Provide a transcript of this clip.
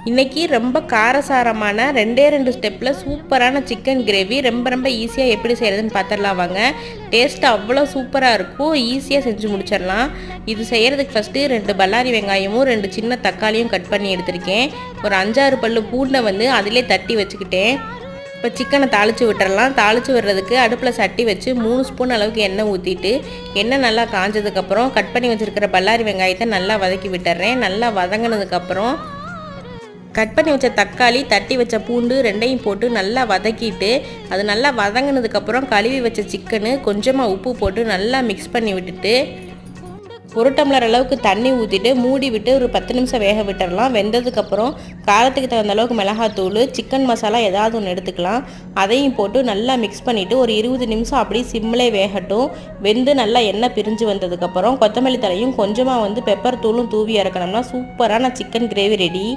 இன்றைக்கி ரொம்ப காரசாரமான 2 ஸ்டெப்பில் சூப்பரான சிக்கன் கிரேவி ரொம்ப ஈஸியாக எப்படி செய்கிறதுன்னு பார்த்துடலாம் வாங்க. டேஸ்ட்டு அவ்வளோ சூப்பராக இருக்கும், ஈஸியாக செஞ்சு முடிச்சிடலாம். இது செய்கிறதுக்கு ஃபஸ்ட்டு 2 பல்லாரி வெங்காயமும் 2 சின்ன தக்காளியும் கட் பண்ணி எடுத்திருக்கேன். ஒரு 5-6 பல்லு பூண்டை வந்து அதிலே தட்டி வச்சுக்கிட்டேன். இப்போ சிக்கனை தாளித்து விட்டுறலாம். தாளித்து விடுறதுக்கு அடுப்பில் சட்டி வச்சு 3 ஸ்பூன் அளவுக்கு எண்ணெய் ஊற்றிட்டு எண்ணெய் நல்லா காஞ்சதுக்கப்புறம் கட் பண்ணி வச்சுருக்கிற பல்லாரி வெங்காயத்தை நல்லா வதக்கி விட்டுறேன். நல்லா வதங்கினதுக்கப்புறம் கட் பண்ணி வச்ச தக்காளி, தட்டி வச்ச பூண்டு 2ஐயும் போட்டு நல்லா வதக்கிட்டு அது நல்லா வதங்கினதுக்கப்புறம் கழுவி வச்ச சிக்கனு கொஞ்சமாக உப்பு போட்டு நல்லா மிக்ஸ் பண்ணி விட்டுட்டு 1 டம்ளர் அளவுக்கு தண்ணி ஊற்றிட்டு மூடி விட்டு ஒரு 10 நிமிஷம் வேக விட்டுடலாம். வெந்ததுக்கப்புறம் காரத்துக்கு தகுந்த அளவுக்கு மிளகாத்தூள், சிக்கன் மசாலா ஏதாவது ஒன்று எடுத்துக்கலாம். அதையும் போட்டு நல்லா மிக்ஸ் பண்ணிவிட்டு ஒரு 20 நிமிஷம் அப்படியே சிம்மிலே வேகட்டும். வெந்து நல்லா எண்ணெய் பிரிஞ்சு வந்ததுக்கப்புறம் கொத்தமல்லி தலையும் கொஞ்சமாக வந்து பெப்பர் தூளும் தூவி இறக்கணும்னா சூப்பரான சிக்கன் கிரேவி ரெடி.